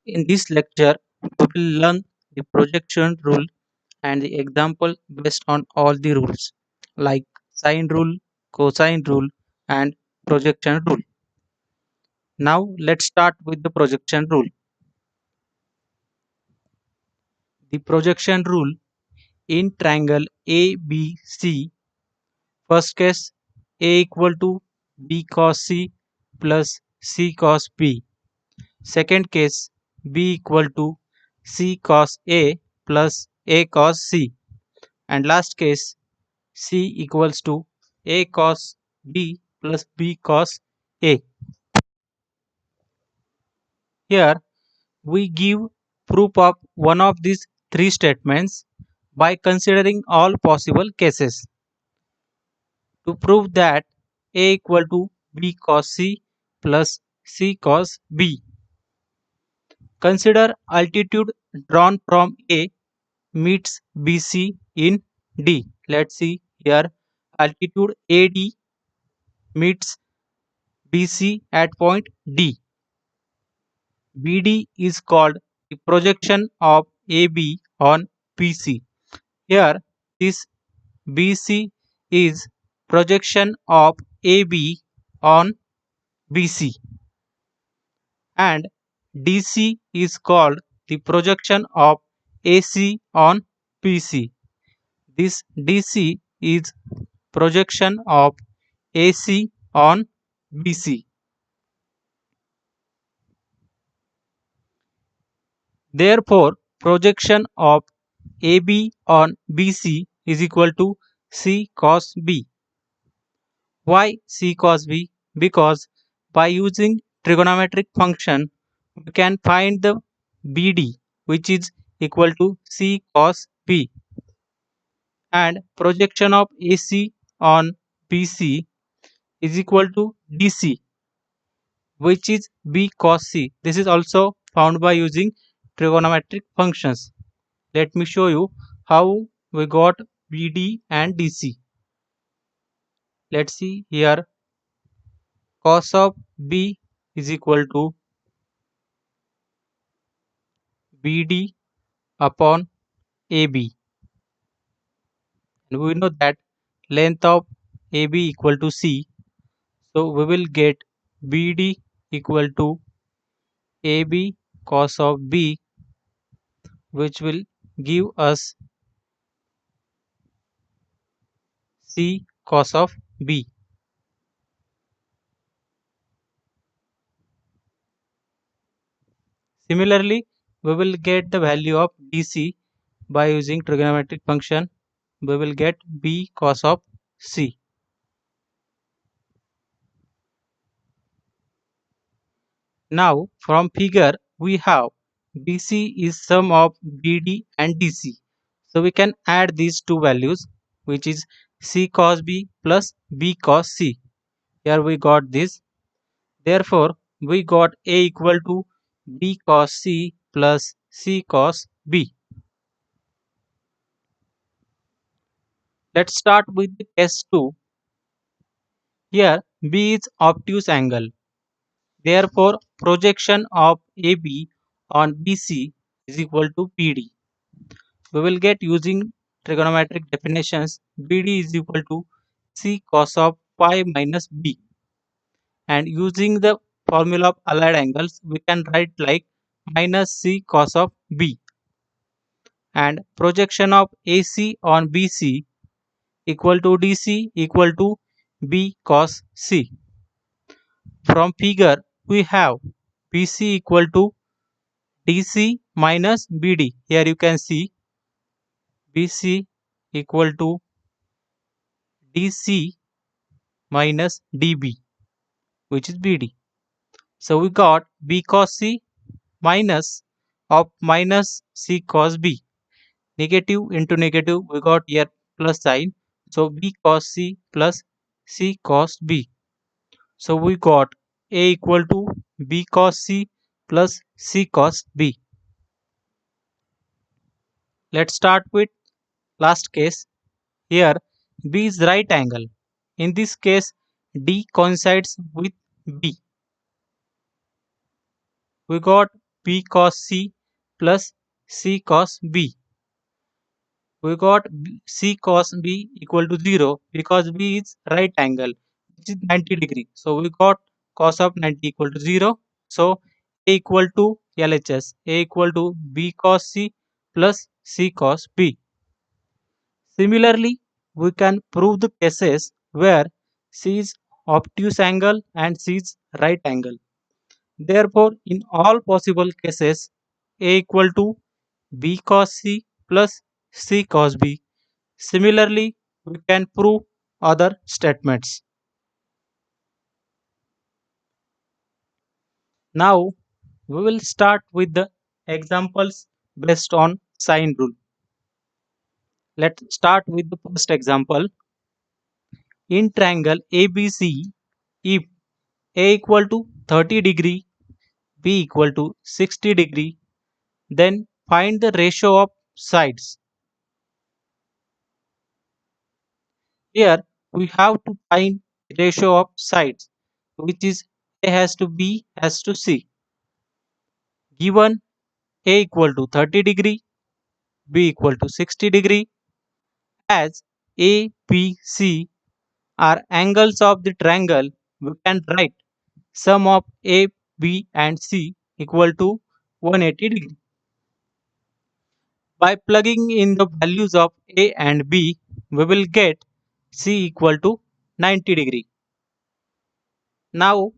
In this lecture, we will learn the projection rule and the example based on all the rules like sine rule, cosine rule, and projection rule. Now let's start with the projection rule. The projection rule in triangle ABC, first case A equal to B cos C plus C cos B. Second case B equal to C cos A plus A cos C. And last case C equals to A cos B plus B cos A. Here we give proof of one of these three statements by considering all possible cases. To prove that A equal to B cos C plus C cos B, consider altitude drawn from A meets BC in D. Let's see here, altitude AD meets BC at point D. BD is called the projection of AB on BC. Here, this BC is projection of AB on BC, and DC is called the projection of AC on BC. This DC is projection of AC on BC. Therefore, projection of AB on BC is equal to C cos B. Why C cos B? Because by using trigonometric function, we can find the BD, which is equal to C cos B, and projection of AC on BC is equal to DC, which is B cos C. This is also found by using trigonometric functions. Let me show you how we got BD and DC. Let's see here, cos of B is equal to BD upon AB. And we know that length of AB equal to C. So we will get BD equal to AB cos of B, which will give us C cos of B. Similarly, we will get the value of DC by using trigonometric function. We will get B cos of C. Now from figure we have BC is sum of BD and DC. So we can add these two values, which is C cos B plus B cos C. Here we got this. Therefore, we got A equal to B cos C plus C cos B. Let's start with the case 2. Here B is obtuse angle. Therefore, projection of AB on BC is equal to BD. We will get using trigonometric definitions, BD is equal to C cos of phi minus B. And using the formula of allied angles, we can write like minus C cos of B. And projection of AC on BC equal to DC equal to B cos C. From figure, we have BC equal to DC minus BD. Here you can see BC equal to DC minus DB, which is BD. So we got B cos C minus of minus C cos B. Negative into negative, we got here plus sign. So B cos C plus C cos B. So we got A equal to B cos C plus C cos B. Let's start with last case. Here B is right angle. In this case, D coincides with B. We got B cos C plus C cos B. We got C cos B equal to 0 because B is right angle, which is 90 degree. So we got cos of 90 equal to 0. So A equal to LHS, A equal to B cos C plus C cos B. Similarly, we can prove the cases where C is obtuse angle and C is right angle. Therefore, in all possible cases, A equal to B cos C plus C cos B. Similarly, we can prove other statements. Now, we will start with the examples based on sine rule. Let's start with the first example. In triangle ABC, if A equal to 30 degree, B equal to 60 degree, then find the ratio of sides. Here we have to find ratio of sides, which is A has to B has to C. Given A equal to 30 degree, B equal to 60 degree, as A, B, C are angles of the triangle, we can write sum of A, B and C equal to 180 degree. By plugging in the values of A and B, we will get C equal to 90 degree. Now,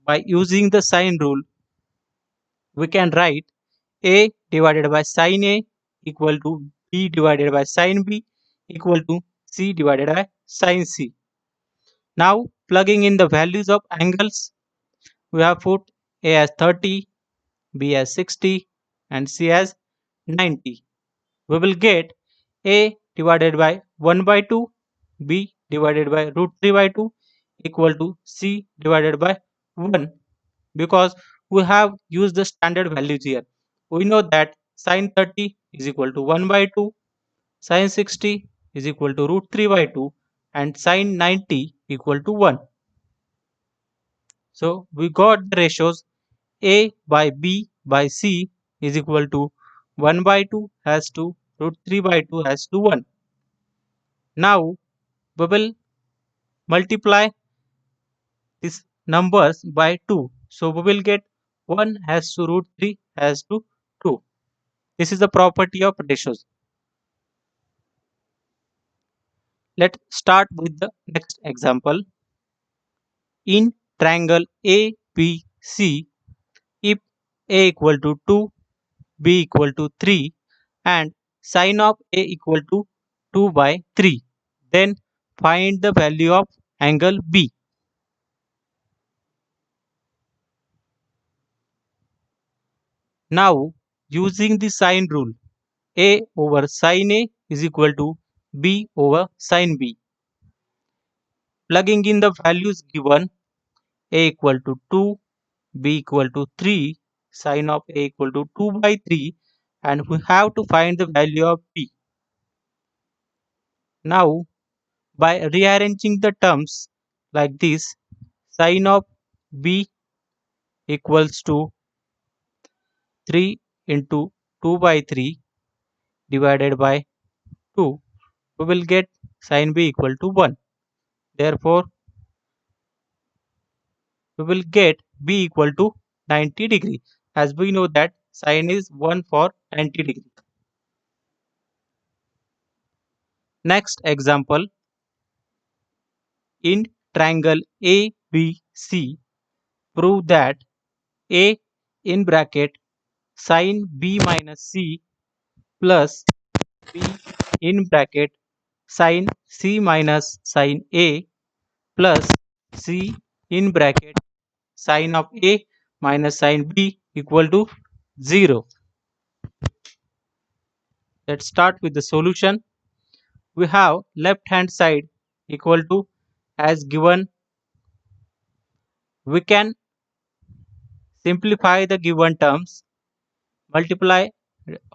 by using the sine rule, we can write A divided by sine A equal to B divided by sine B equal to C divided by sine C. Now, plugging in the values of angles, we have put A as 30, B as 60 and C as 90. We will get A divided by 1 by 2, B divided by root 3 by 2 equal to C divided by 1, because we have used the standard values here. We know that sine 30 is equal to 1 by 2, sine 60 is equal to root 3 by 2 and sine 90 equal to 1. So we got the ratios A by B by C is equal to 1 by 2 has to root 3 by 2 has to 1. Now we will multiply these numbers by 2. So we will get 1 has to root 3 has to 2. This is the property of ratios. Let's start with the next example. In triangle ABC, if A equal to 2, B equal to 3 and sine of A equal to 2 by 3, then find the value of angle B. Now, using the sine rule, A over sine A is equal to B over sine B. Plugging in the values given, A equal to 2, B equal to 3, sine of A equal to 2 by 3, and we have to find the value of B. Now, by rearranging the terms like this, sine of B equals to 3 into 2 by 3 divided by 2, we will get sine B equal to 1. Therefore, we will get B equal to 90 degree, as we know that sine is 1 for 90 degree. Next example, in triangle ABC, prove that A in bracket sine B minus C plus B in bracket sine C minus sine A plus C in bracket sine of A minus sine B equal to 0. Let's start with the solution. We have left hand side equal to as given. We can simplify the given terms, multiply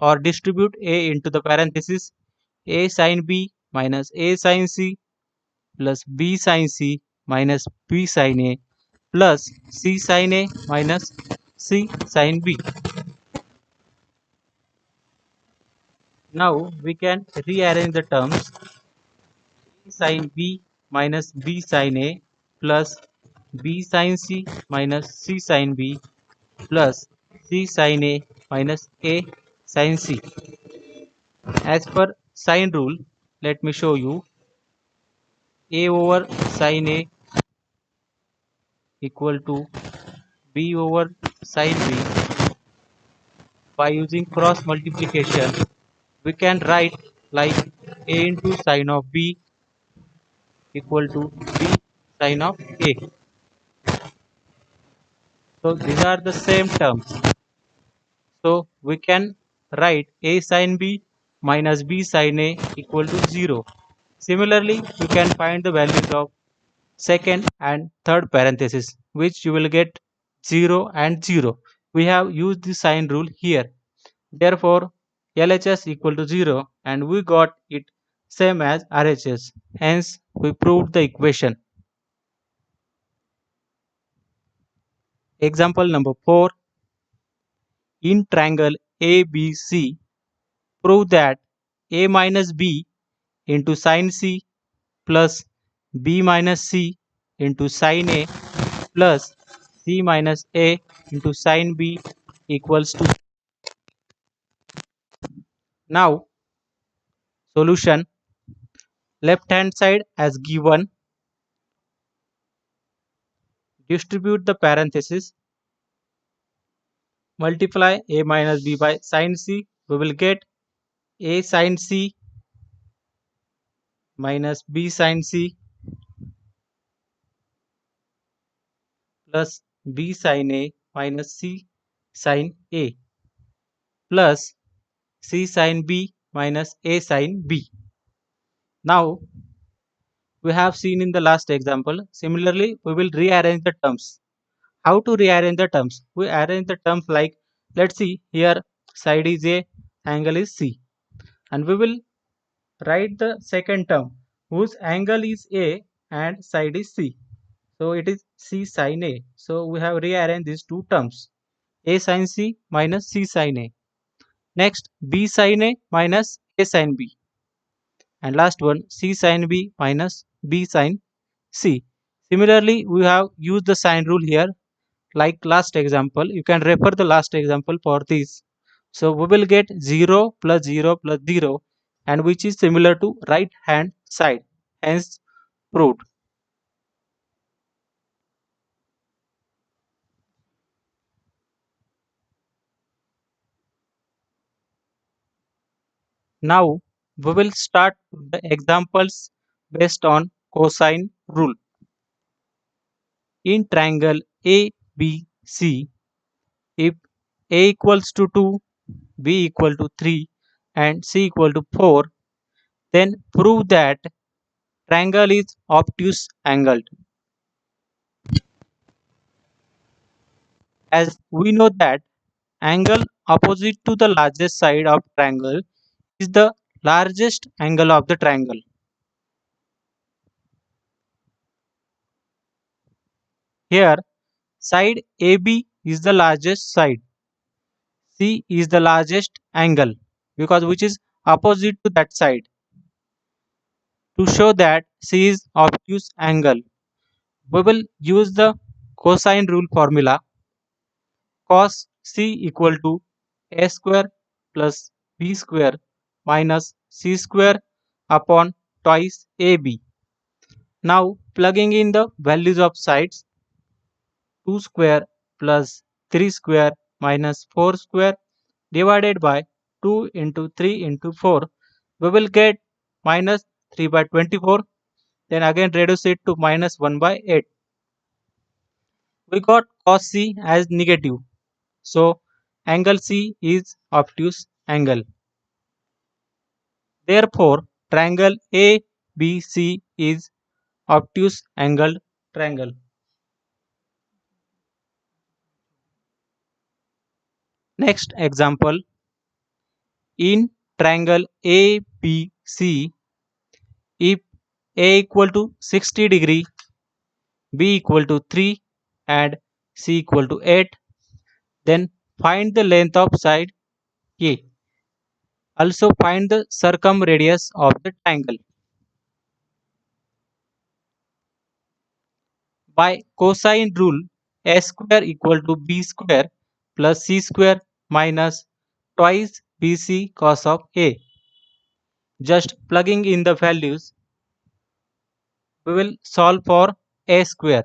or distribute A into the parenthesis A sin B minus A sin C plus B sin C minus B sin A plus C sin A minus C sin B. Now we can rearrange the terms. A sin B minus B sin A plus B sin C minus C sin B plus C sin A minus A sin C. As per sine rule, let me show you. A over sin A equal to B over sin B. By using cross multiplication, we can write like A into sine of B equal to B sine of A. So these are the same terms. So we can write A sin B minus B sin A equal to 0. Similarly, you can find the values of second and third parenthesis, which you will get 0 and 0. We have used the sign rule here. Therefore, LHS equal to 0 and we got it same as RHS. Hence, we proved the equation. Example number 4. In triangle ABC, prove that A minus B into sin C plus B minus C into sin A plus C minus A into sin B equals to. Now, solution. Left hand side as given. Distribute the parenthesis. Multiply A minus B by sin C. We will get A sin C minus B sin C plus B sin A minus C sin A plus C sin B minus A sin B. Now, we have seen in the last example. Similarly, we will rearrange the terms. How to rearrange the terms? We arrange the terms like, let's see here, side is A, angle is C, and we will write the second term whose angle is A and side is C. So it is C sin A. So we have rearranged these two terms, A sin C minus C sin A. Next, B sin A minus A sin B. And last one, C sin B minus B sin C. Similarly, we have used the sign rule here like last example. You can refer the last example for this. So we will get 0 plus 0 plus 0 and which is similar to right hand side. Hence proved. Now we will start with the examples based on cosine rule. In triangle ABC, if A equals to 2, B equal to 3 and C equal to 4, then prove that triangle is obtuse angled. As we know that angle opposite to the largest side of triangle is the largest angle of the triangle. Here side AB is the largest side. C is the largest angle because which is opposite to that side. To show that C is obtuse angle, we will use the cosine rule formula. Cos C equal to A square plus B square minus C square upon twice AB. Now plugging in the values of sides, 2 square plus 3 square minus 4 square divided by 2 into 3 into 4, we will get minus 3 by 24. Then again reduce it to minus 1 by 8. We got cos C as negative. So angle C is obtuse angle. Therefore, triangle ABC is obtuse angled triangle. Next example, in triangle ABC, if A equal to 60 degree, B equal to 3 and C equal to 8, Then find the length of side A. Also find the circumradius of the triangle. By cosine rule, a square equal to b square plus c square minus twice bc cos of a. Just plugging in the values, we will solve for a square.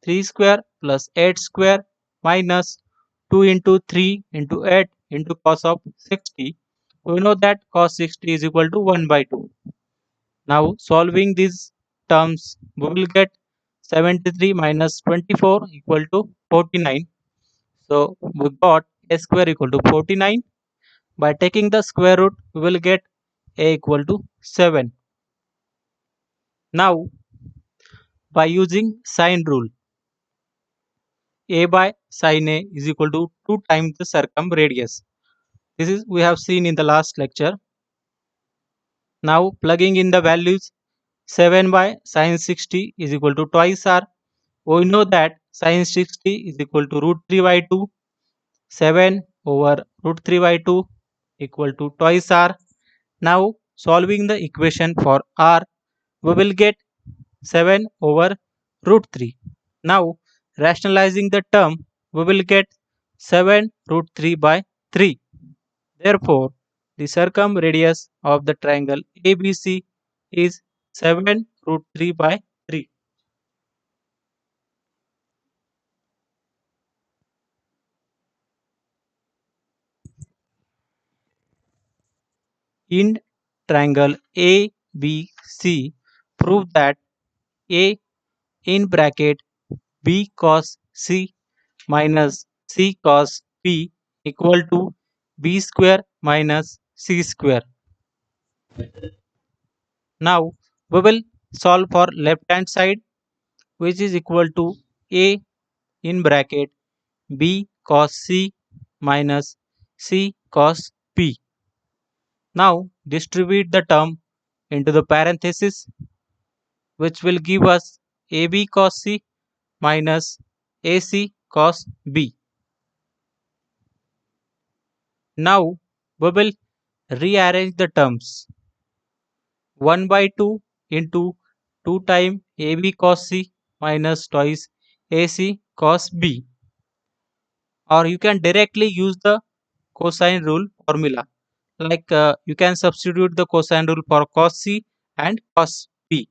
3 square plus 8 square minus 2 into 3 into 8 into cos of 60. We know that cos 60 is equal to 1 by 2. Now solving these terms, we will get 73 minus 24 equal to 49. So we got a square equal to 49. By taking the square root, we will get a equal to 7. Now by using sine rule, a by sine a is equal to 2 times the circumradius. This is we have seen in the last lecture. Now plugging in the values, 7 by sine 60 is equal to twice r. We know that sine 60 is equal to root 3 by 2. 7 over root 3 by 2 equal to twice r. Now solving the equation for r, we will get 7 over root 3. Now rationalizing the term, we will get 7 root 3 by 3. Therefore, the circumradius of the triangle ABC is 7 root 3 by 3. In triangle ABC, prove that A in bracket B cos C minus C cos B equal to B square minus C square. Now we will solve for left hand side, which is equal to A in bracket B cos C minus C cos B. Now distribute the term into the parenthesis, which will give us AB cos C minus AC cos B. Now we will rearrange the terms. 1 by 2 into 2 times AB cos C minus twice AC cos B. Or you can directly use the cosine rule formula. Like you can substitute the cosine rule for cos C and cos B.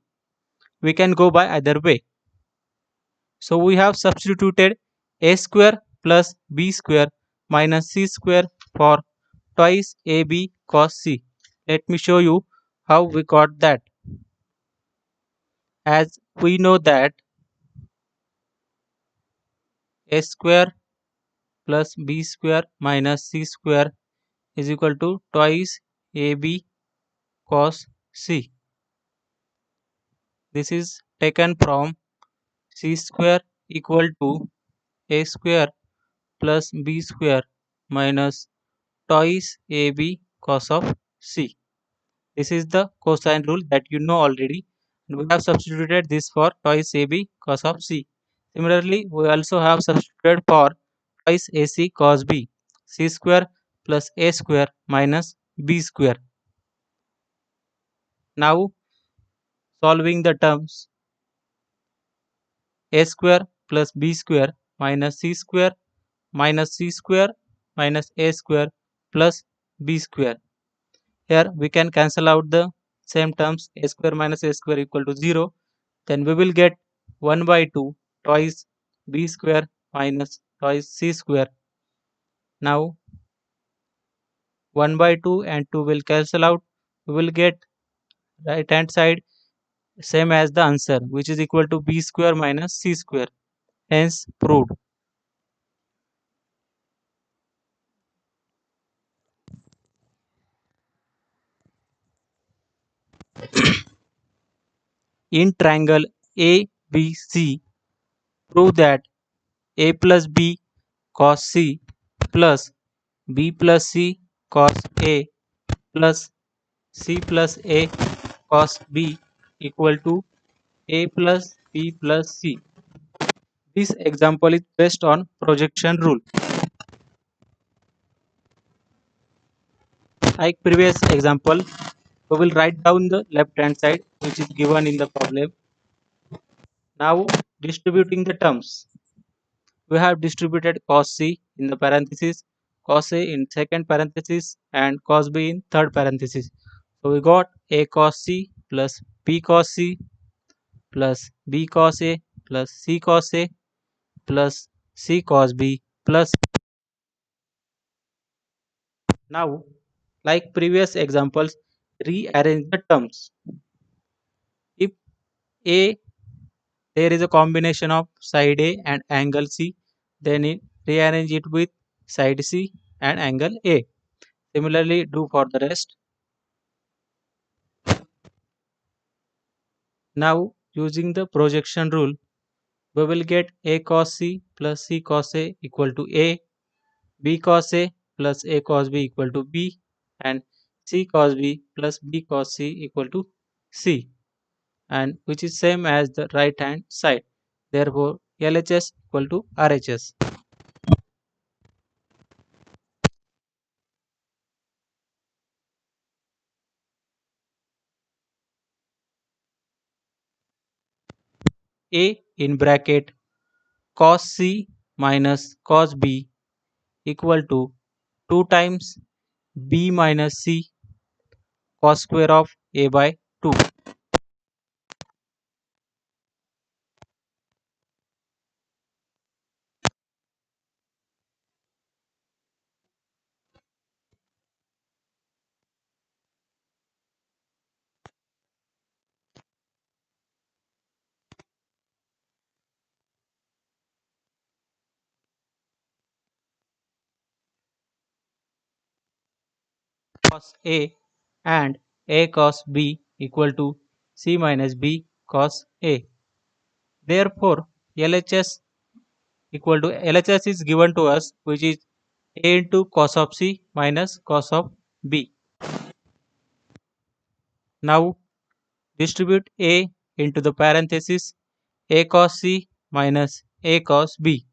We can go by either way. So we have substituted a square plus b square minus c square for twice ab cos c. Let me show you how we got that. As we know that a square plus b square minus c square is equal to twice ab cos c. This is taken from c square equal to a square plus b square minus twice ab cos of c. This is the cosine rule that you know already. And we have substituted this for twice ab cos of c. Similarly, we also have substituted for twice ac cos b, c square plus a square minus b square. Now solving the terms, a square plus b square minus c square minus c square minus a square plus b square. Here we can cancel out the same terms, a square minus a square equal to 0. Then we will get 1 by 2 twice b square minus twice c square. Now 1 by 2 and 2 will cancel out. We will get right hand side same as the answer, which is equal to b square minus c square. Hence proved. In triangle ABC, prove that a plus b cos c plus b plus c cos a plus c plus a cos b equal to a plus b plus c. This example is based on projection rule. Like previous example, we will write down the left hand side which is given in the problem. Now distributing the terms. We have distributed cos C in the parenthesis, cos A in second parenthesis and cos B in third parenthesis. So we got A cos C plus B cos C plus B cos A plus C cos A plus C cos B plus. Now, like previous examples, rearrange the terms. If A, there is a combination of side A and angle C, then rearrange it with side C and angle A. Similarly, do for the rest. Now, using the projection rule, we will get A cos C plus C cos A equal to A, B cos A plus A cos B equal to B, and C cos B plus B cos C equal to C, and which is same as the right hand side. Therefore, LHS equal to RHS. A in bracket cos C minus cos B equal to 2 times B minus C cos square of A by 2. Cos A and A cos B equal to C minus B cos A. Therefore, LHS equal to LHS is given to us, which is A into cos of C minus cos of B. Now distribute A into the parenthesis A cos C minus A cos B.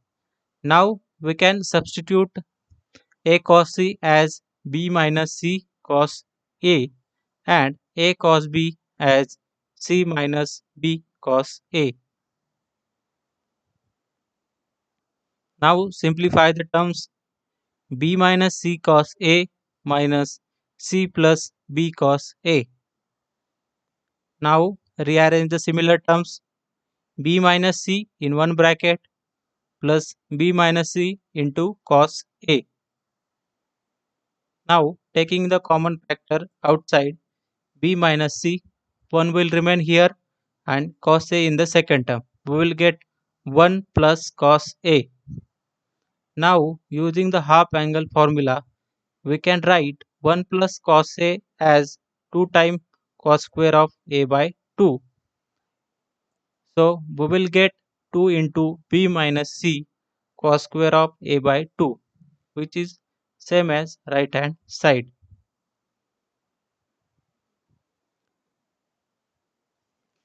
Now we can substitute A cos C as B minus C cos A and A cos B as C minus B cos A. Now simplify the terms. B minus C cos A minus C plus B cos A. Now rearrange the similar terms. B minus C in one bracket plus B minus C into cos A. Now taking the common factor outside, B minus C, 1 will remain here and cos A in the second term. We will get 1 plus cos A. Now using the half angle formula, we can write 1 plus cos A as 2 times cos square of A by 2. So we will get 2 into B minus C cos square of A by 2, which is same as right hand side.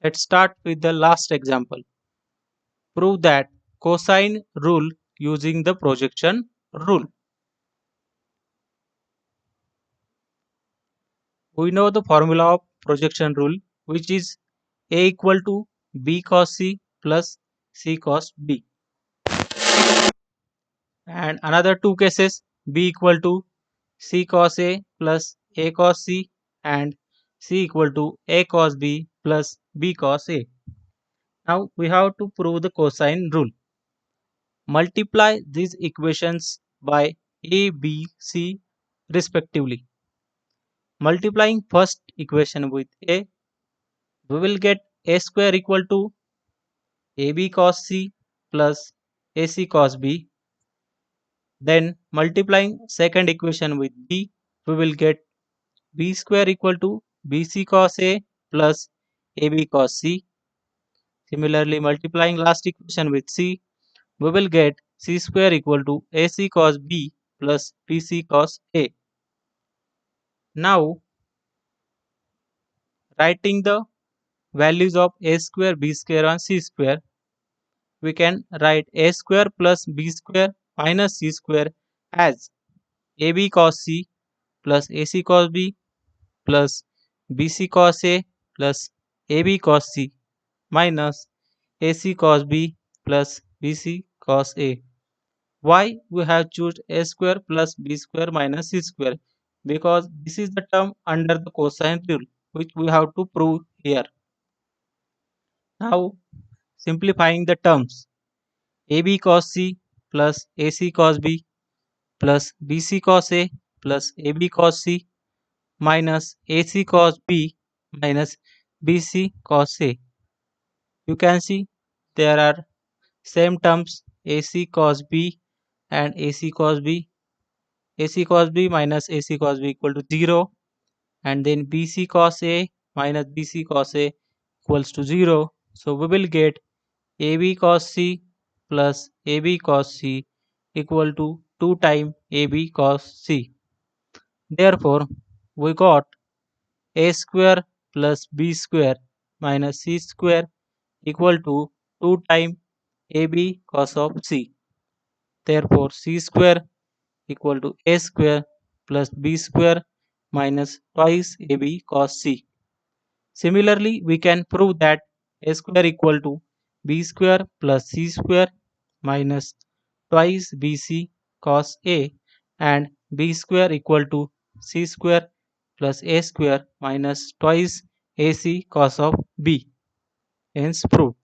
Let's start with the last example. Prove that cosine rule using the projection rule. We know the formula of projection rule, which is A equal to B cos C plus C cos B. And another two cases, B equal to C cos A plus A cos C and C equal to A cos B plus B cos A. Now we have to prove the cosine rule. Multiply these equations by A, B, C respectively. Multiplying first equation with A, we will get A square equal to AB cos C plus AC cos B. Then multiplying second equation with B, we will get B square equal to BC cos A plus AB cos C. Similarly, multiplying last equation with C, we will get C square equal to AC cos B plus BC cos A. Now, writing the values of A square, B square and C square, we can write A square plus B square minus C square as AB cos C plus AC cos B plus BC cos A plus AB cos C minus AC cos B plus BC cos A. Why we have choose A square plus B square minus C square? Because this is the term under the cosine rule which we have to prove here. Now simplifying the terms, AB cos C plus AC cos B plus BC cos A plus AB cos C minus AC cos B minus BC cos A. You can see there are same terms, AC cos B and AC cos B. AC cos B minus AC cos B equal to 0, and then BC cos A minus BC cos A equals to 0. So we will get AB cos C plus AB cos C equal to 2 times AB cos C. Therefore, we got A square plus B square minus C square equal to 2 times AB cos of C. Therefore, C square equal to A square plus B square minus twice AB cos C. Similarly, we can prove that A square equal to B square plus C square minus twice BC cos A, and B square equal to C square plus A square minus twice AC cos of B. Hence proved.